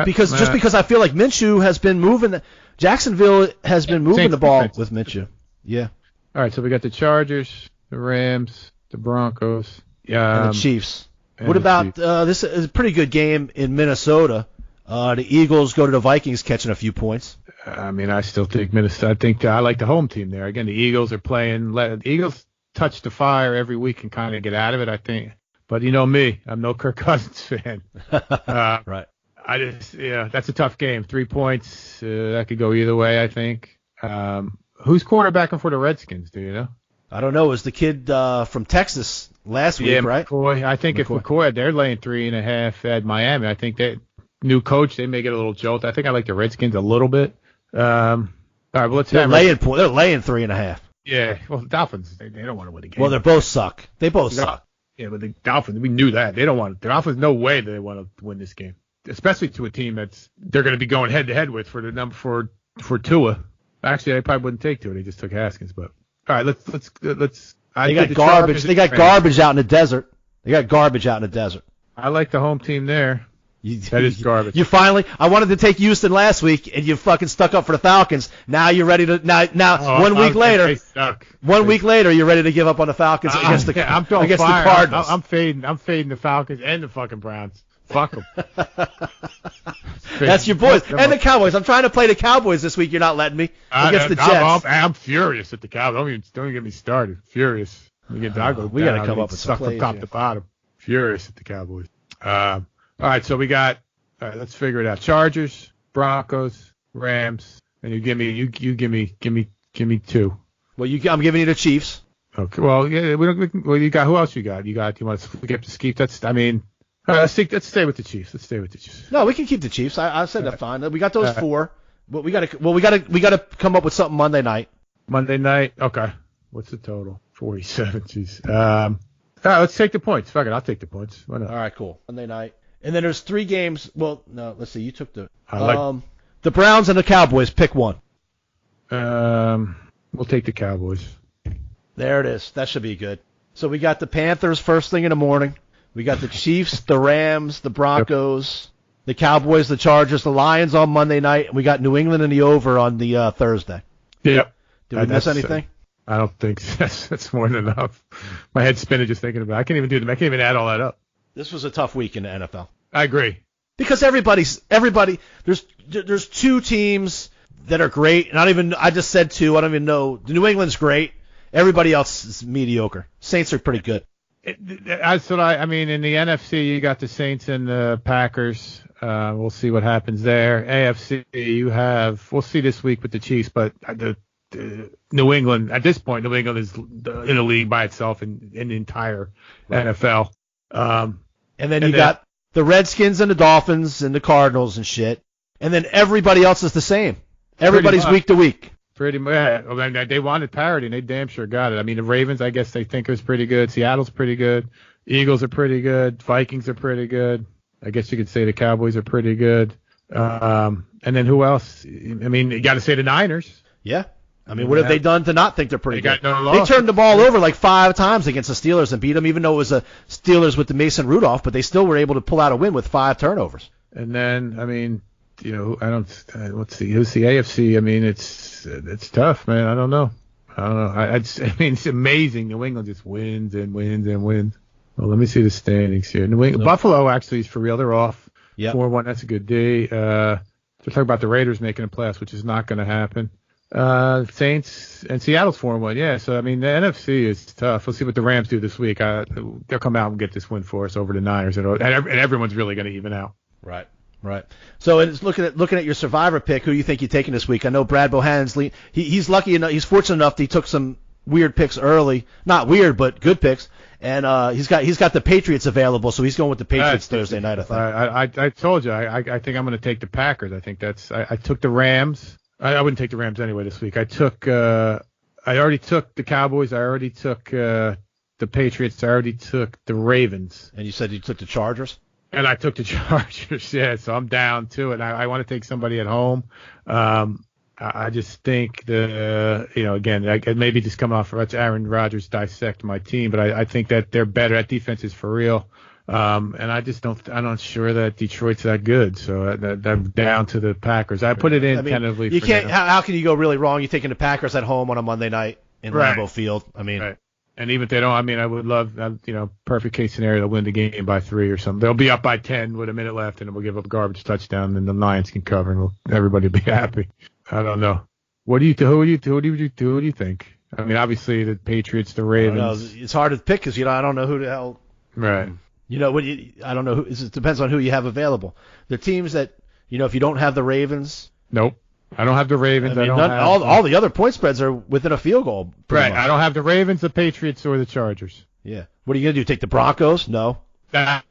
Because I feel like Minshew has been moving. Jacksonville has been moving the ball with Minshew. Yeah. All right, so we got the Chargers, the Rams, the Broncos, and the Chiefs. What about this is a pretty good game in Minnesota? The Eagles go to the Vikings catching a few points. I mean, I still think Minnesota. I think I like the home team there. Again, the Eagles are playing. The Eagles touch the fire every week and kind of get out of it, I think. But you know me, I'm no Kirk Cousins fan. Right. That's a tough game. 3 points, that could go either way, I think. Who's quarterbacking for the Redskins? Do you know? I don't know. It was the kid from Texas last week, right? McCoy. I think if McCoy, they're laying 3.5 at Miami. I think that new coach, they may get a little jolt. I think I like the Redskins a little bit. All right, well, let's they're laying 3.5. Yeah, well, the Dolphins, they don't want to win the game. Well, they both suck. Suck. Yeah, but the Dolphins, we knew that. They don't want the Dolphins. No way do they want to win this game, especially to a team they're going to be going head to head with for the number for Tua. Actually, I probably wouldn't take Tua. They just took Haskins. But all right, let's. They got garbage. They got garbage out in the desert. I like the home team there. That is garbage. You finally, I wanted to take Houston last week, and you fucking stuck up for the Falcons. Now you're ready to now. 1 week later, you're ready to give up on the Falcons against the Cardinals. I'm fading the Falcons and the fucking Browns. Fuck them. That's your boys and the Cowboys. I'm trying to play the Cowboys this week. You're not letting me against the Jets. I'm furious at the Cowboys. Don't even get me started. Furious. We got to come up with some plays, from top to bottom. Furious at the Cowboys. All right, so we got. All right, let's figure it out. Chargers, Broncos, Rams, and you give me 2. Well, I'm giving you the Chiefs. Okay. Well, yeah. You got who else? You want to skip the Skeet? Let's stay with the Chiefs. No, we can keep the Chiefs. I said that fine. We got those 4. But we gotta come up with something Monday night. Monday night. Okay. What's the total? 47. Jeez. All right, let's take the points. Fuck it, I'll take the points. Why not? All right, cool. Monday night. And then there's 3 games. Well, no, let's see. You took the the Browns and the Cowboys. Pick one. We'll take the Cowboys. There it is. That should be good. So we got the Panthers first thing in the morning. We got the Chiefs, the Rams, the Broncos, the Cowboys, the Chargers, the Lions on Monday night. And we got New England in the over on the Thursday. Yep. Did we miss anything? I don't think that's more than enough. My head's spinning just thinking about it. I can't even add all that up. This was a tough week in the NFL. I agree. Because everybody. There's 2 teams that are great. And I just said 2. I don't even know. The New England's great. Everybody else is mediocre. Saints are pretty good. That's what I mean. In the NFC, you got the Saints and the Packers. We'll see what happens there. AFC, we'll see this week with the Chiefs, but the New England, at this point, New England is in a league by itself in the entire NFL. And then you got the Redskins and the Dolphins and the Cardinals and shit. And then everybody else is the same. Everybody's week to week. Pretty much. I mean, they wanted parity, and they damn sure got it. I mean, the Ravens, I guess they think is pretty good. Seattle's pretty good. Eagles are pretty good. Vikings are pretty good. I guess you could say the Cowboys are pretty good. And then who else? I mean, you got to say the Niners. Yeah. I mean, what have they done to not think they're pretty good? They turned the ball over like 5 times against the Steelers and beat them, even though it was the Steelers with the Mason Rudolph, but they still were able to pull out a win with 5 turnovers. And then, I mean, let's see, who's the AFC? I mean, it's tough, man. I don't know. I mean, it's amazing. New England just wins and wins and wins. Well, let me see the standings here. Buffalo actually is for real. They're off. Yeah. 4-1. That's a good day. They're talking about the Raiders making a playoffs, which is not going to happen. Saints and Seattle's 4-1. Yeah. So, I mean, the NFC is tough. We'll see what the Rams do this week. They'll come out and get this win for us over the Niners, and everyone's really going to even out. Right. So it's looking at your survivor pick. Who do you think you're taking this week? I know Brad Bohannon's he's lucky enough. He's fortunate enough that he took some weird picks early. Not weird, but good picks. And he's got the Patriots available, so he's going with the Patriots Thursday night. I think. I told you. I think I'm going to take the Packers. I think I took the Rams. I wouldn't take the Rams anyway this week. I already took the Cowboys. I already took the Patriots. I already took the Ravens. And you said you took the Chargers? And I took the Chargers, yeah, so I'm down to it. I want to take somebody at home. I just think again, maybe just coming off of Aaron Rodgers dissect my team, but I think that they're better. That defense is for real. And I'm not sure that Detroit's that good. So I'm down to the Packers. I put it in tentatively. You can't. How can you go really wrong? You're taking the Packers at home on a Monday night in Lambeau Field. I mean. Right. And even if they don't, I mean, I would love, perfect case scenario to win the game by 3 or something. They'll be up by 10 with a minute left, and we'll give up a garbage touchdown, and the Lions can cover, and everybody will be happy. I don't know. Who do you think? I mean, obviously the Patriots, the Ravens. It's hard to pick because I don't know who the hell. Right. I don't know who. It depends on who you have available. The teams that if you don't have the Ravens. Nope. I don't have the Ravens. I mean, all the other point spreads are within a field goal. Right. Much. I don't have the Ravens, the Patriots, or the Chargers. Yeah. What are you gonna do? Take the Broncos? No. I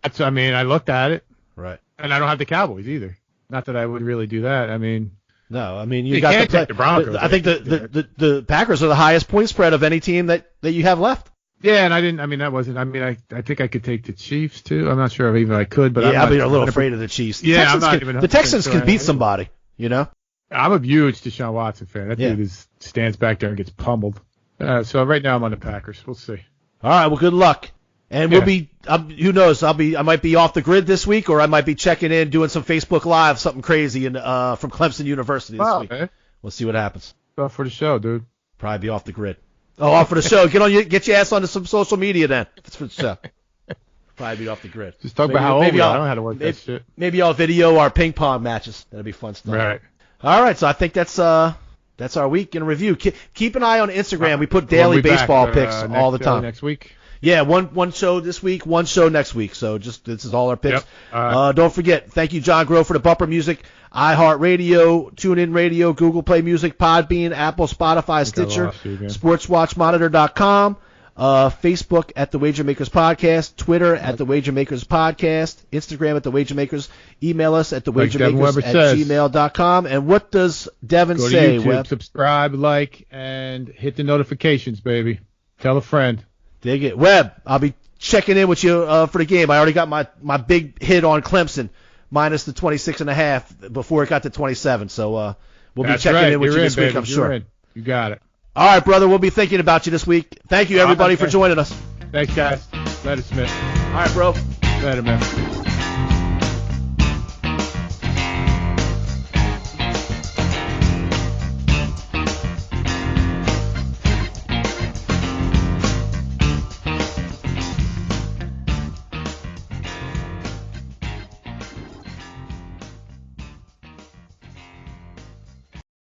looked at it. Right. And I don't have the Cowboys either. Not that I would really do that. I mean. No. I mean, you got to take the Broncos. I think the Packers are the highest point spread of any team that you have left. Yeah, and I didn't. I mean, that wasn't. I mean, I think I could take the Chiefs too. I'm not sure if even I could, but yeah, you're a little afraid of the Chiefs. The Texans can beat somebody. I'm a huge Deshaun Watson fan. That dude stands back there and gets pummeled. So right now I'm on the Packers. We'll see. All right. Well, good luck. And we'll be. Who knows? I might be off the grid this week, or I might be checking in, doing some Facebook Live, something crazy, from Clemson University this week. Okay. We'll see what happens. Off for the show, dude. Probably be off the grid. Oh, off for the show. Get your ass onto some social media then. If it's for the show. Probably be off the grid. Just talk about how old we are. I don't know how to work that shit. Maybe I'll video our ping pong matches. That'll be fun stuff. Right. All right, so I think that's our week in review. Keep an eye on Instagram. We put daily baseball picks all the time. Next week. Yeah, one show this week, one show next week. So this is all our picks. Yep. Don't forget, thank you, John Grove, for the bumper music. iHeartRadio, TuneIn Radio, Google Play Music, Podbean, Apple, Spotify, Stitcher, SportsWatchMonitor.com. Facebook at The Wager Makers Podcast, Twitter at The Wager Makers Podcast, Instagram at The Wager Makers. Email us at thewagermakers@gmail.com. And what does Devin Go say, to YouTube, Webb? subscribe, like, and hit the notifications, baby. Tell a friend. Dig it. Webb, I'll be checking in with you for the game. I already got my big hit on Clemson, minus the 26.5 before it got to 27. So we'll be checking in with you this week, I'm sure. You got it. All right, brother. We'll be thinking about you this week. Thank you, everybody, for joining us. Thanks, guys. Later, Smith. All right, bro. Later, man.